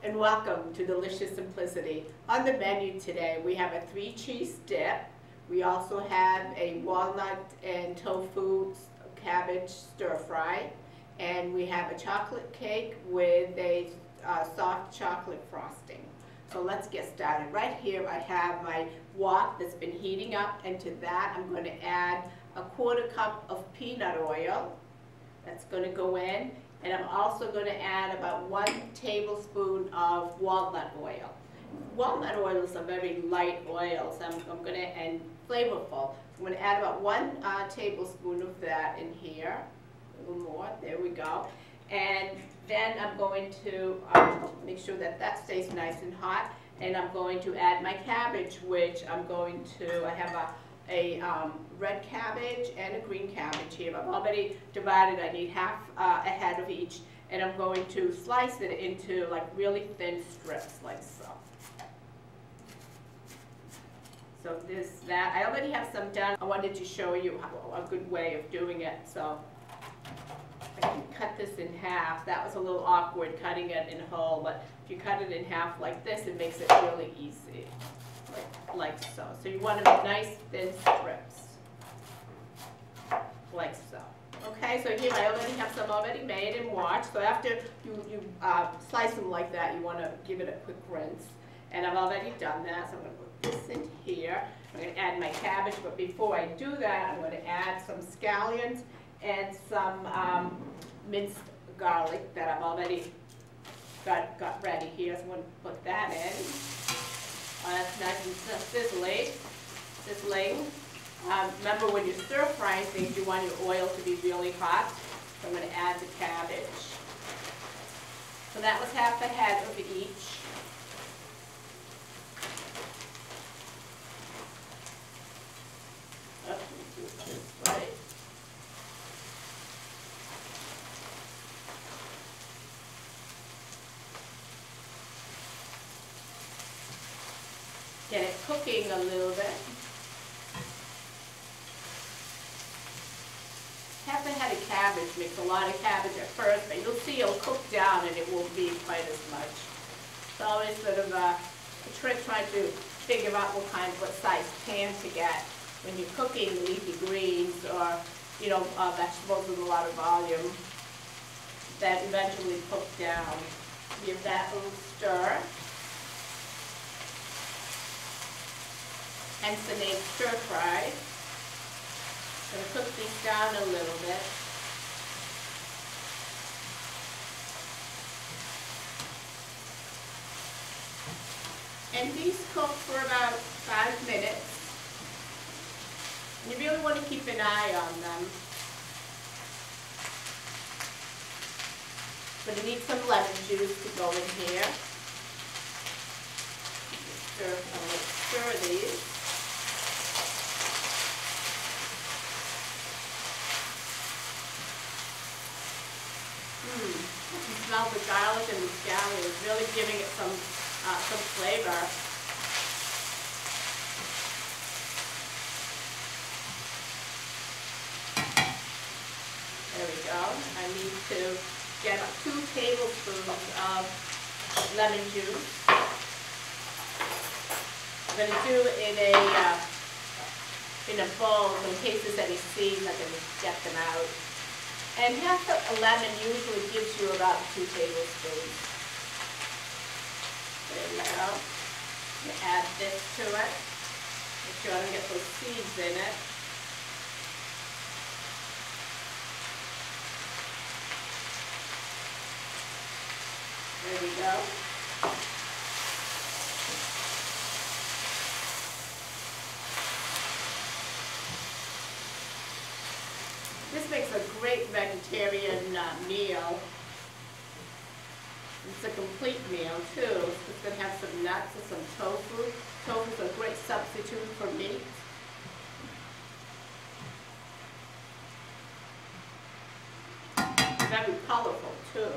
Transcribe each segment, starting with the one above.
and welcome to Delicious Simplicity. On the menu today we have a 3-cheese dip. We also have a walnut and tofu cabbage stir fry, and we have a chocolate cake with a soft chocolate frosting. So let's get started. Right here I have my wok that's been heating up, and to that I'm going to add a 1/4 cup of peanut oil. That's going to go in. And I'm also going to add about 1 tablespoon of walnut oil. Walnut oil is a very light oil, so I'm going to, and flavorful. I'm going to add about 1 tablespoon of that in here. A little more, there we go. And then I'm going to make sure that that stays nice and hot. And I'm going to add my cabbage, which I'm going to, I have a red cabbage and a green cabbage here. I've already divided. I need half a head of each, and I'm going to slice it into like really thin strips, like so. So there's that. I already have some done. I wanted to show you a good way of doing it. So I can cut this in half. That was a little awkward cutting it in whole, but if you cut it in half like this, it makes it really easy. Like so. So you want to make nice thin strips, like so. Okay, so here I already have some already made and washed. So after you slice them like that, you want to give it a quick rinse. And I've already done that, so I'm going to put this in here. I'm going to add my cabbage, but before I do that, I'm going to add some scallions and some minced garlic that I've already got ready here. So I'm going to put that in. That's nice and sizzling. Remember, when you're stir frying things, you want your oil to be really hot. So I'm going to add the cabbage. So that was half a head of each. Let me do it this way. Get it cooking a little bit. Half a head of cabbage makes a lot of cabbage at first, but you'll see it'll cook down and it won't be quite as much. It's always sort of a trick trying to figure out what size pan to get when you're cooking leafy greens or vegetables with a lot of volume that eventually cook down. Give that a little stir. Hence the name stir fry. I'm going to cook these down a little bit. And these cook for about 5 minutes. And you really want to keep an eye on them. But you need some lemon juice to go in here. I'm going to stir these. You can smell the garlic and the scallion. It's really giving it some flavor. There we go. I need to get 2 tablespoons of lemon juice. I'm going to do it in a bowl, so in case there's any seeds, I can get them out. And half a lemon usually gives you about 2 tablespoons. There we go. You add this to it. Make sure I don't get those seeds in it. There we go. This makes a great vegetarian meal. It's a complete meal too. It's going to have some nuts and some tofu. Tofu is a great substitute for meat. Very colorful too.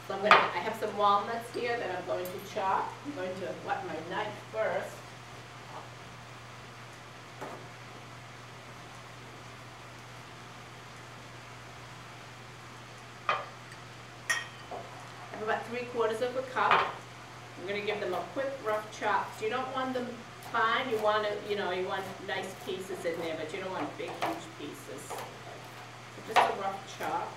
So I have some walnuts here that I'm going to chop. I'm going to wet my knife first. about 3/4 of a cup. I'm going to give them a quick rough chop. You don't want them fine. You want to, you want nice pieces in there, but you don't want big, huge pieces. So just a rough chop.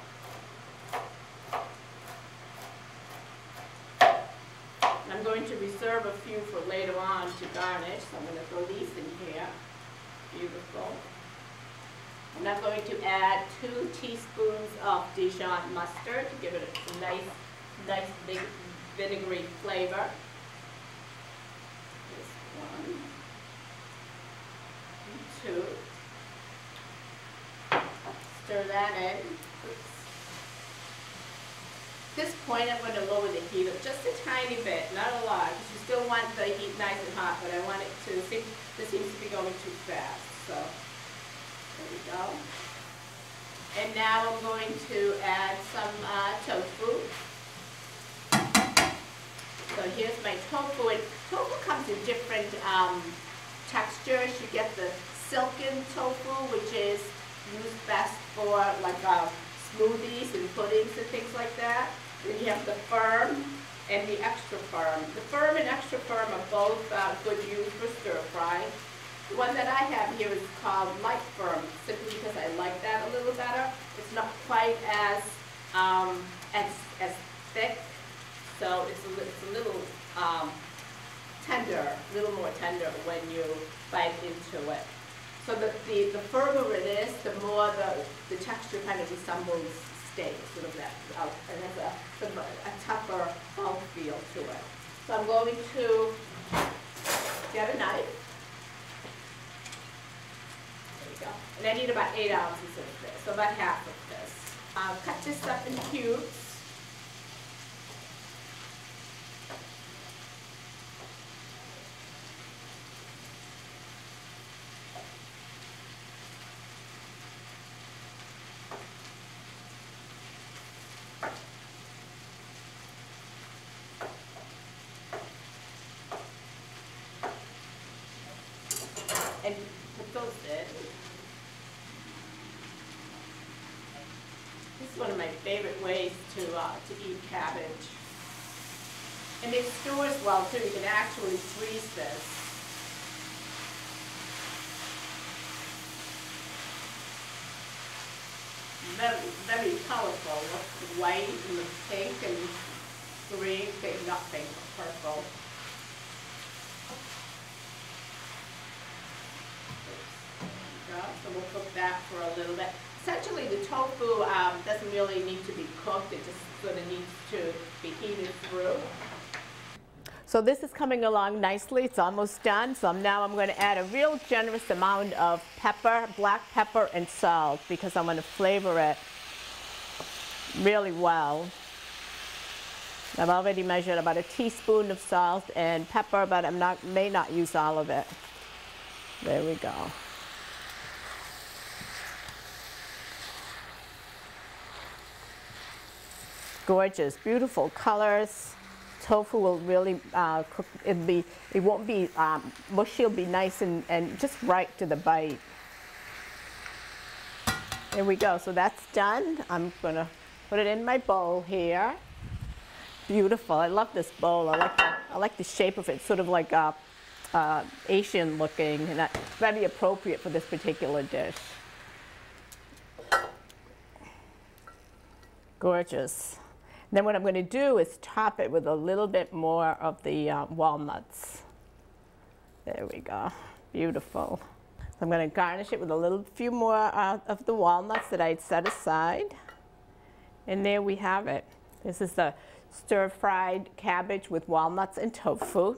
I'm going to reserve a few for later on to garnish, so I'm going to throw these in here. Beautiful. And I'm going to add 2 teaspoons of Dijon mustard to give it a nice big vinegary flavor. This 1, 2. Stir that in. Oops. At this point, I'm going to lower the heat up just a tiny bit, not a lot, because you still want the heat nice and hot, but I want it to, this seems to be going too fast, so there we go. And now I'm going to add some tofu. So here's my tofu, and tofu comes in different textures. You get the silken tofu, which is used best for like smoothies and puddings and things like that. Then you have the firm and the extra firm. The firm and extra firm are both good use for stir fry. The one that I have here is called light firm, simply because I like that a little better. It's not quite as thick, so it's a little tender, a little more tender when you bite into it. So the firmer it is, the more the texture kind of resembles steak, sort of that, and has a tougher mouthfeel to it. So I'm going to get a knife. There we go. And I need about 8 ounces of this, so about half of this. I'll cut this up in cubes. And put those in. This is one of my favorite ways to eat cabbage. And it stores well too. You can actually freeze this. Very, very colorful. Look, the white and the pink and green, not pink, but purple. So we'll cook that for a little bit. Essentially, the tofu doesn't really need to be cooked. It just sort of needs to be heated through. So this is coming along nicely. It's almost done. So now I'm going to add a real generous amount of pepper, black pepper, and salt, because I'm going to flavor it really well. I've already measured about a teaspoon of salt and pepper, but may not use all of it. There we go. Gorgeous, beautiful colors. Tofu will really cook. It won't be mushy. It'll be nice and just right to the bite. There we go. So that's done. I'm gonna put it in my bowl here. Beautiful. I love this bowl. I like the shape of it. Sort of like Asian looking, and that's very appropriate for this particular dish. Gorgeous. Then what I'm going to do is top it with a little bit more of the walnuts. There we go. Beautiful. So I'm going to garnish it with a few more of the walnuts that I'd set aside. And there we have it. This is the stir-fried cabbage with walnuts and tofu.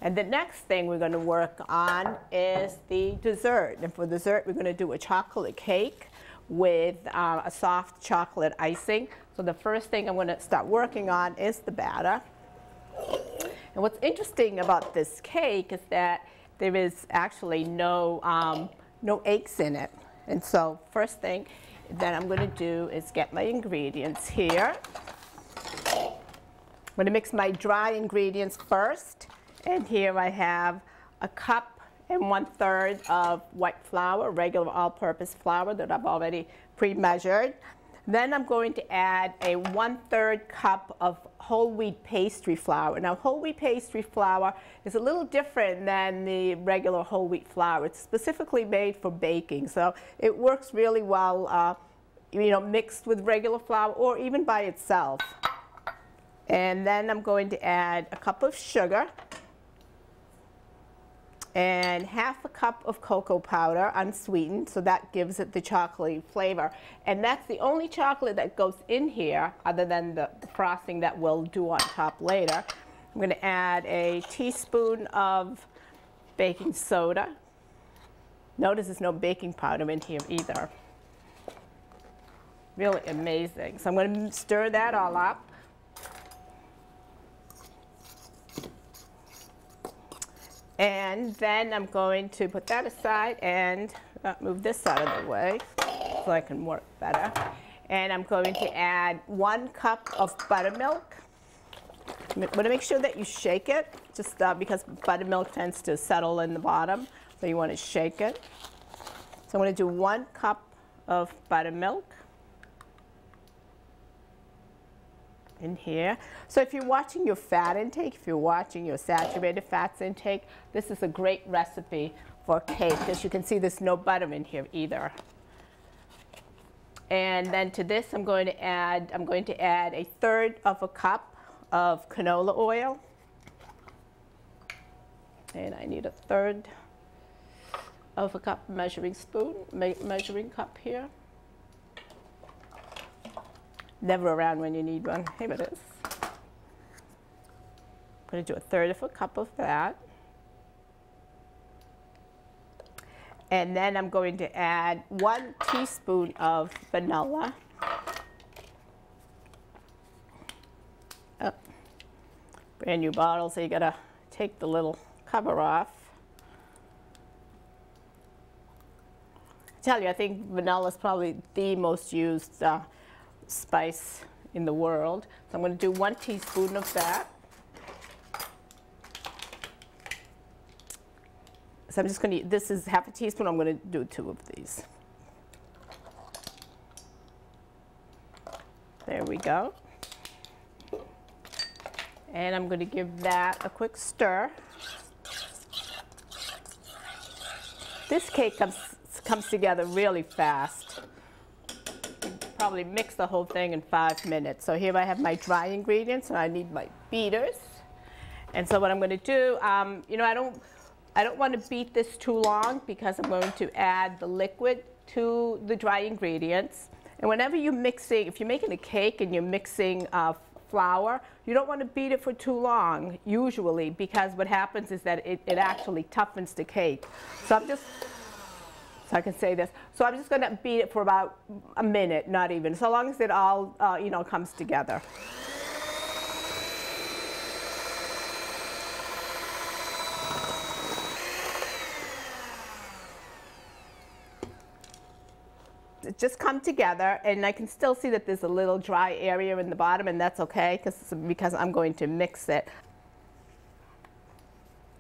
And the next thing we're going to work on is the dessert. And for dessert, we're going to do a chocolate cake with a soft chocolate icing. So the first thing I'm going to start working on is the batter. And what's interesting about this cake is that there is actually no eggs in it. And so first thing that I'm going to do is get my ingredients here. I'm going to mix my dry ingredients first. And here I have a cup and 1/3 of white flour, regular all-purpose flour that I've already pre-measured. Then I'm going to add a 1/3 cup of whole wheat pastry flour. Now, whole wheat pastry flour is a little different than the regular whole wheat flour. It's specifically made for baking, so it works really well, you know, mixed with regular flour or even by itself. And then I'm going to add a cup of sugar and 1/2 cup of cocoa powder, unsweetened, so that gives it the chocolatey flavor. And that's the only chocolate that goes in here, other than the frosting that we'll do on top later. I'm going to add a teaspoon of baking soda. Notice there's no baking powder in here either. Really amazing. So I'm going to stir that all up. And then I'm going to put that aside and move this out of the way so I can work better. And I'm going to add 1 cup of buttermilk. I'm going to make sure that you shake it, just because buttermilk tends to settle in the bottom, so you want to shake it. So I'm going to do 1 cup of buttermilk in here. So if you're watching your fat intake, if you're watching your saturated fats intake, this is a great recipe for cake, because you can see there's no butter in here either. And then to this I'm going to add a 1/3 cup of canola oil. And I need a 1/3 cup measuring spoon, measuring cup here. Never around when you need one. Here it is. I'm going to do a 1/3 cup of that. And then I'm going to add 1 teaspoon of vanilla. Oh, brand new bottle, so you got to take the little cover off. I tell you, I think vanilla is probably the most used spice in the world. So I'm going to do 1 teaspoon of that. So I'm just going to, this is 1/2 teaspoon, I'm going to do 2 of these. There we go. And I'm going to give that a quick stir. This cake comes together really fast. Probably mix the whole thing in 5 minutes. So here I have my dry ingredients, and I need my beaters. And so what I'm going to do, you know, I don't want to beat this too long, because I'm going to add the liquid to the dry ingredients. And whenever you're mixing, if you're making a cake and you're mixing flour, you don't want to beat it for too long, usually, because what happens is that it actually toughens the cake. So I can say this. So I'm just going to beat it for about a minute, not even, so long as it all, you know, comes together. It just come together, and I can still see that there's a little dry area in the bottom, and that's okay, because I'm going to mix it.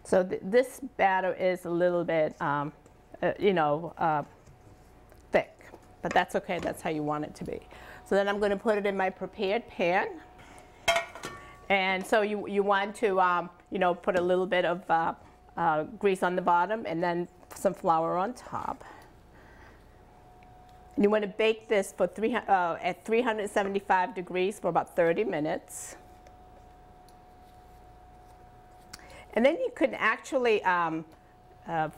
So this batter is a little bit, you know, thick, but that's okay. That's how you want it to be. So then I'm going to put it in my prepared pan. And so you want to, you know, put a little bit of grease on the bottom, and then some flour on top. And you want to bake this for at 375 degrees for about 30 minutes. And then you can actually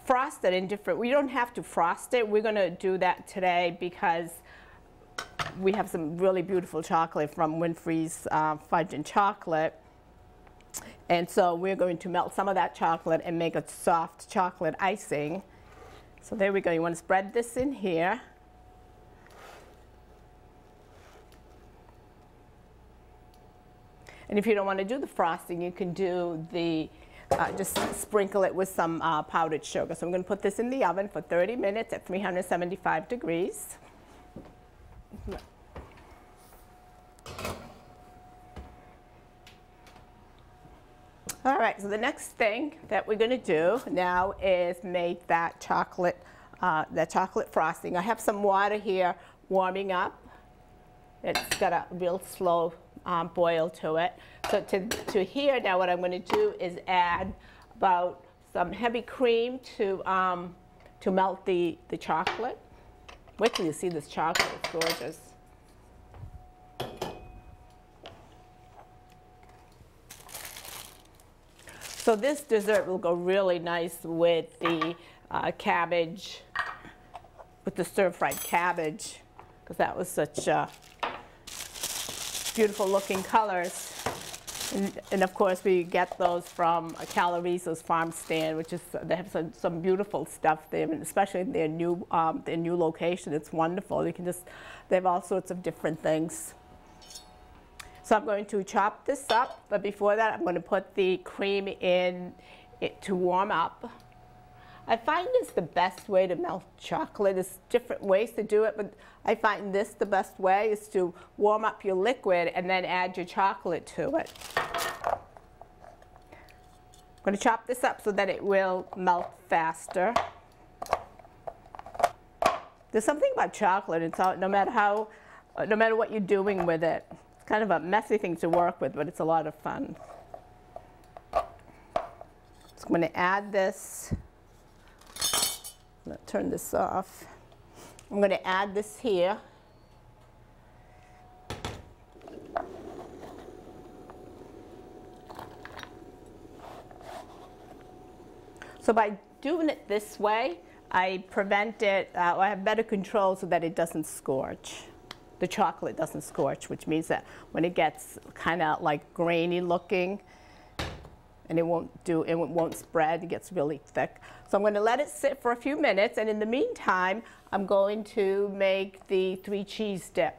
frost it in different, we don't have to frost it. We're going to do that today because we have some really beautiful chocolate from Winfrey's Fudge and Chocolate. And so we're going to melt some of that chocolate and make a soft chocolate icing. So there we go. You want to spread this in here. And if you don't want to do the frosting, you can do the, just sprinkle it with some powdered sugar. So I'm going to put this in the oven for 30 minutes at 375 degrees. All right, so the next thing that we're going to do now is make that chocolate frosting. I have some water here warming up. It's got a real slow boil to it. So to here now, what I'm going to do is add about some heavy cream to melt the chocolate. Wait till you see this chocolate, it's gorgeous. So this dessert will go really nice with the cabbage, with the stir-fried cabbage, because that was such beautiful looking colors. And of course we get those from Caloriso's farm stand, which is, they have some beautiful stuff there, and especially in their new location. It's wonderful. You can just, they have all sorts of different things. So I'm going to chop this up, but before that I'm going to put the cream in it to warm up. I find this the best way to melt chocolate. There's different ways to do it, but I find this the best way is to warm up your liquid and then add your chocolate to it. I'm going to chop this up so that it will melt faster. There's something about chocolate, it's all, no matter what you're doing with it. It's kind of a messy thing to work with, but it's a lot of fun. So I'm going to add this. I'm going to turn this off. I'm going to add this here. So by doing it this way, I prevent it, I have better control so that it doesn't scorch. The chocolate doesn't scorch, which means that when it gets kind of like grainy looking, and it won't spread, it gets really thick. So I'm going to let it sit for a few minutes, and in the meantime, I'm going to make the 3 cheese dip.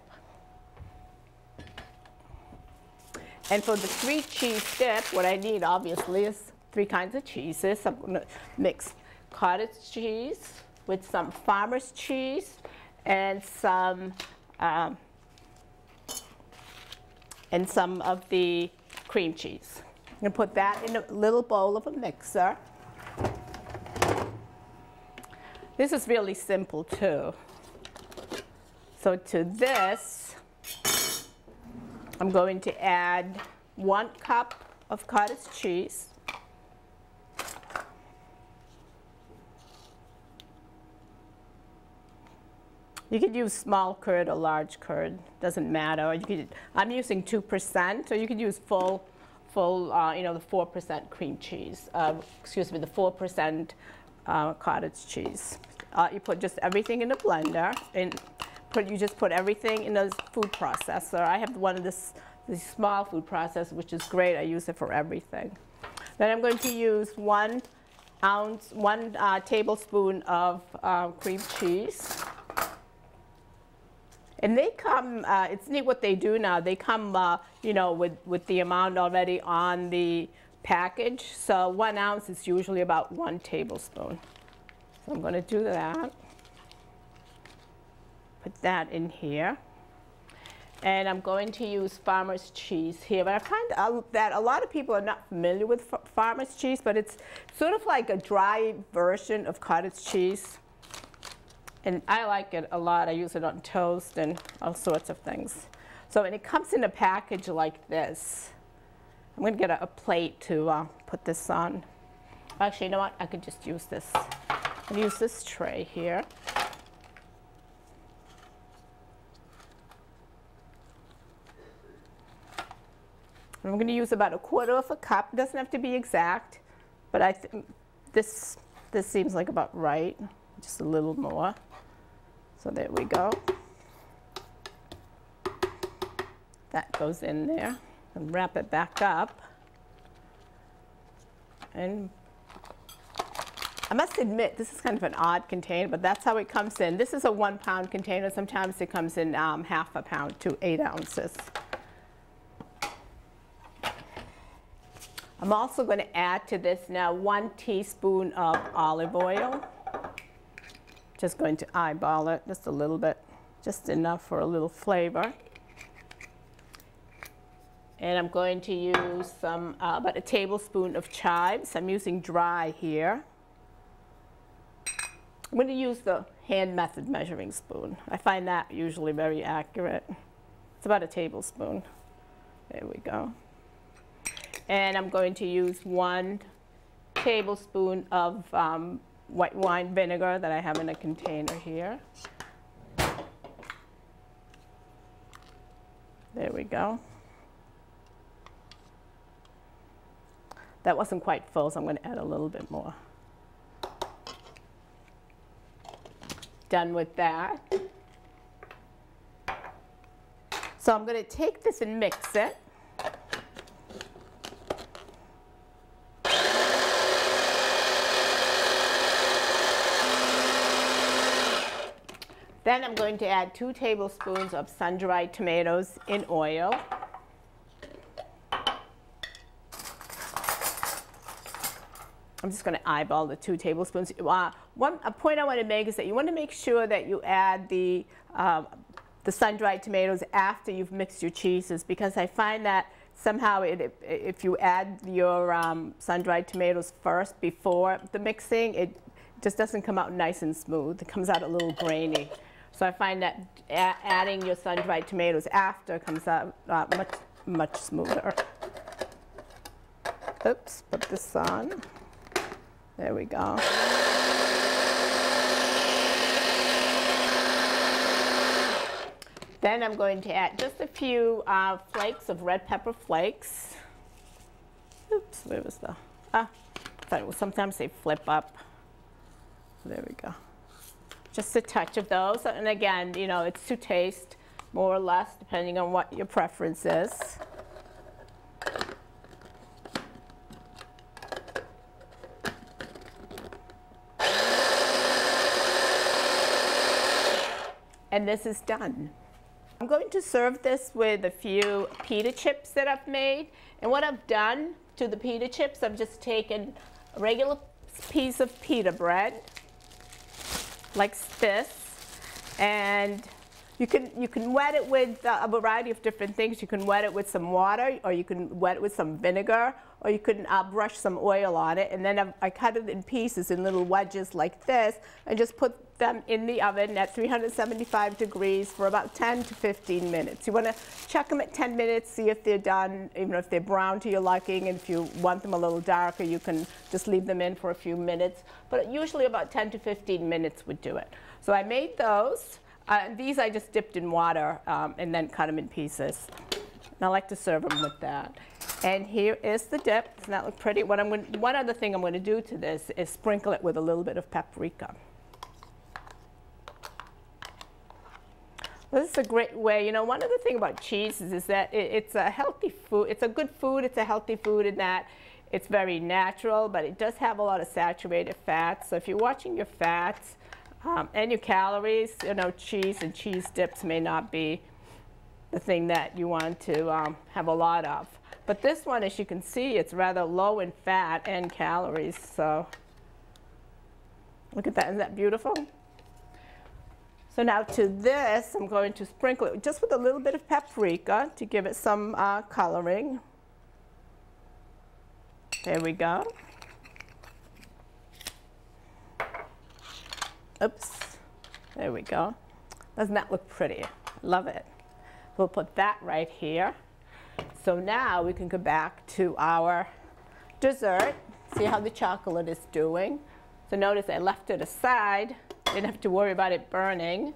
And for the 3 cheese dip, what I need obviously is 3 kinds of cheeses. I'm going to mix cottage cheese with some farmer's cheese and some of the cream cheese. I'm going to put that in a little bowl of a mixer. This is really simple too. So to this, I'm going to add 1 cup of cottage cheese. You could use small curd or large curd, doesn't matter. I'm using 2%, so you could use full, the 4% cream cheese. Excuse me, the 4% cottage cheese. You put just everything in a blender, and you just put everything in a food processor. I have one of this small food processor, which is great. I use it for everything. Then I'm going to use 1 tablespoon of cream cheese. And they come, it's neat what they do now. They come, with the amount already on the package. So 1 ounce is usually about 1 tablespoon. So I'm going to do that. Put that in here. And I'm going to use farmer's cheese here. But I find that a lot of people are not familiar with farmer's cheese, but it's sort of like a dry version of cottage cheese. And I like it a lot. I use it on toast and all sorts of things. So when it comes in a package like this, I'm going to get a plate to put this on. Actually, you know what? I could just use this. I'll use this tray here. And I'm going to use about 1/4 cup. It doesn't have to be exact, but I think this seems like about right. Just a little more. So there we go. That goes in there. And wrap it back up. And I must admit, this is kind of an odd container, but that's how it comes in. This is a 1 pound container. Sometimes it comes in 1/2 pound to 8 ounces. I'm also going to add to this now 1 teaspoon of olive oil. Just going to eyeball it just a little bit, just enough for a little flavor. And I'm going to use some, about 1 tablespoon of chives. I'm using dry here. I'm going to use the hand method measuring spoon. I find that usually very accurate. It's about a tablespoon. There we go. And I'm going to use 1 tablespoon of white wine vinegar that I have in a container here. There we go. That wasn't quite full, so I'm going to add a little bit more. Done with that. So I'm going to take this and mix it. Then I'm going to add 2 tablespoons of sun-dried tomatoes in oil. I'm just going to eyeball the 2 tablespoons. A point I want to make is that you want to make sure that you add the sun-dried tomatoes after you've mixed your cheeses, because I find that somehow if you add your sun-dried tomatoes first before the mixing, it just doesn't come out nice and smooth. It comes out a little grainy. So I find that adding your sun-dried tomatoes after comes out much smoother. Oops, put this on. There we go. Then I'm going to add just a few flakes of red pepper flakes. Oops, where was the, sometimes they flip up. There we go. Just a touch of those. And again, you know, it's to taste, more or less, depending on what your preference is. And this is done. I'm going to serve this with a few pita chips that I've made. And what I've done to the pita chips, I've just taken a regular piece of pita bread, like this, and you can wet it with a variety of different things. You can wet it with some water, or you can wet it with some vinegar, or you can brush some oil on it, and then I cut it in pieces in little wedges like this, and just put them in the oven at 375 degrees for about 10 to 15 minutes. You want to check them at 10 minutes, see if they're done, even if they're brown to your liking, and if you want them a little darker, you can just leave them in for a few minutes, but usually about 10 to 15 minutes would do it. So I made those. These I just dipped in water and then cut them in pieces. And I like to serve them with that. And here is the dip. Doesn't that look pretty? One other thing I'm going to do to this is sprinkle it with a little bit of paprika. This is a great way. You know, one other thing about cheeses is that it's a healthy food. It's a good food. It's a healthy food in that it's very natural, but it does have a lot of saturated fats. So if you're watching your fats and your calories, you know, cheese and cheese dips may not be the thing that you want to have a lot of. But this one, as you can see, it's rather low in fat and calories. So look at that. Isn't that beautiful? So now to this, I'm going to sprinkle it just with a little bit of paprika to give it some coloring. There we go. Oops. There we go. Doesn't that look pretty? Love it. We'll put that right here. So now we can go back to our dessert, see how the chocolate is doing. So notice I left it aside. Didn't have to worry about it burning.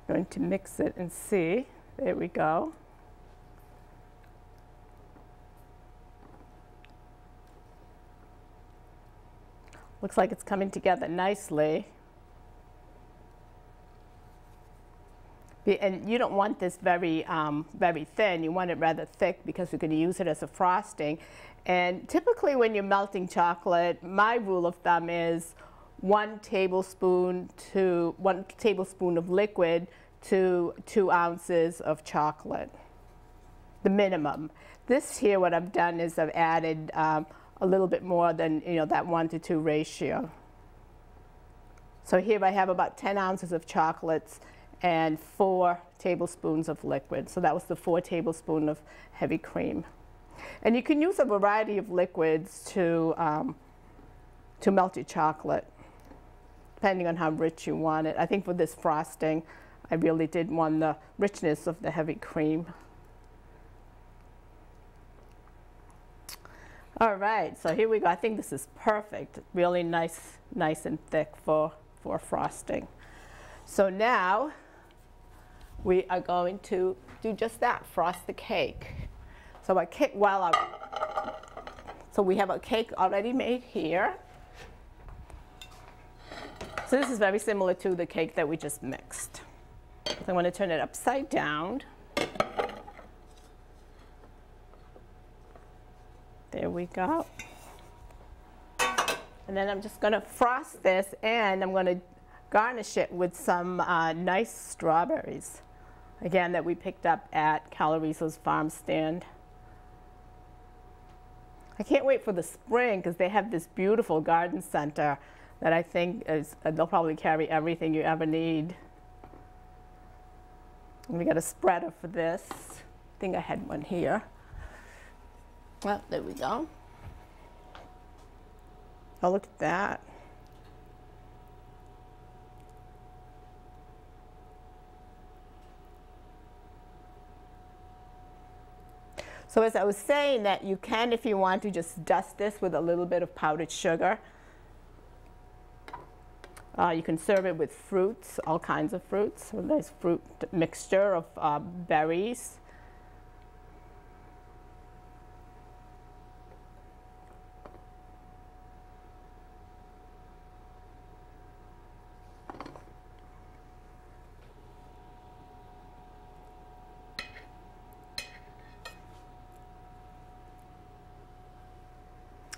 Going to mix it and see. There we go. Looks like it's coming together nicely. And you don't want this very thin. You want it rather thick because we're going to use it as a frosting. And typically when you're melting chocolate, my rule of thumb is 1 tablespoon of liquid to 2 ounces of chocolate, the minimum. This here, what I've done is I've added a little bit more than, you know, that 1 to 2 ratio. So here I have about 10 ounces of chocolates and 4 tablespoons of liquid. So that was the 4 tablespoons of heavy cream. And you can use a variety of liquids to melt your chocolate. depending on how rich you want it. I think for this frosting, I really did want the richness of the heavy cream. All right, so here we go. I think this is perfect. Really nice and thick for frosting. So now we are going to do just that, frost the cake. So so we have a cake already made here. So this is very similar to the cake that we just mixed. So I'm going to turn it upside down. There we go. And then I'm just going to frost this, and I'm going to garnish it with some nice strawberries. Again, that we picked up at Caloriso's farm stand. I can't wait for the spring because they have this beautiful garden center that I think they'll probably carry everything you ever need. And we got a spreader for this. I think I had one here. Well, there we go. Oh, look at that. So as I was saying, that you can, if you want to, just dust this with a little bit of powdered sugar. You can serve it with fruits, all kinds of fruits. A nice fruit mixture of berries.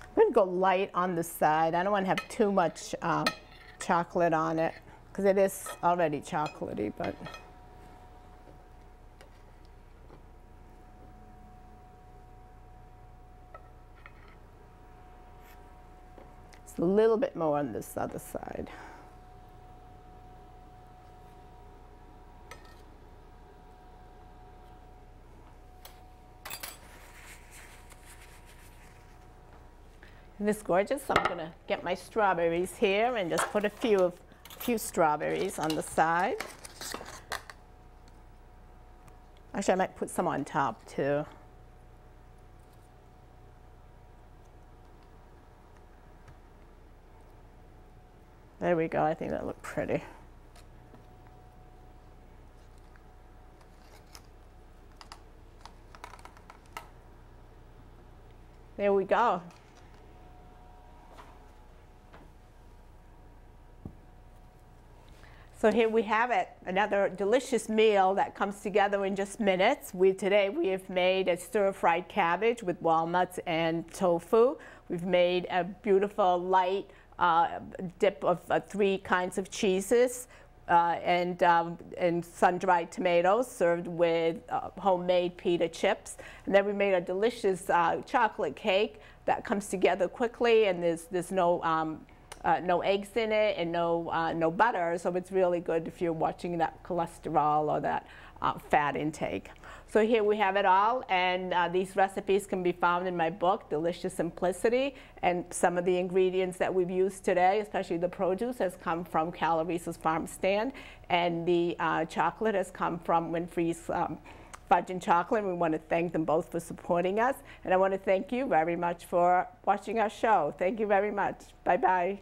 I'm going to go light on the side. I don't want to have too much chocolate on it because it is already chocolatey, but it's a little bit more on this other side. Isn't this gorgeous? I'm going to get my strawberries here and just put a few strawberries on the side. Actually, I might put some on top too. There we go. I think that looked pretty. There we go. So here we have it, another delicious meal that comes together in just minutes. Today we have made a stir-fried cabbage with walnuts and tofu. We've made a beautiful light dip of 3 kinds of cheeses and sun-dried tomatoes served with homemade pita chips. And then we made a delicious chocolate cake that comes together quickly, and there's no eggs in it and no butter, so it's really good if you're watching that cholesterol or that fat intake. So here we have it all, and these recipes can be found in my book, Delicious Simplicity, and some of the ingredients that we've used today, especially the produce, has come from Caloriso's farm stand, and the chocolate has come from Winfrey's Fudge and Chocolate. We want to thank them both for supporting us, and I want to thank you very much for watching our show. Thank you very much. Bye-bye.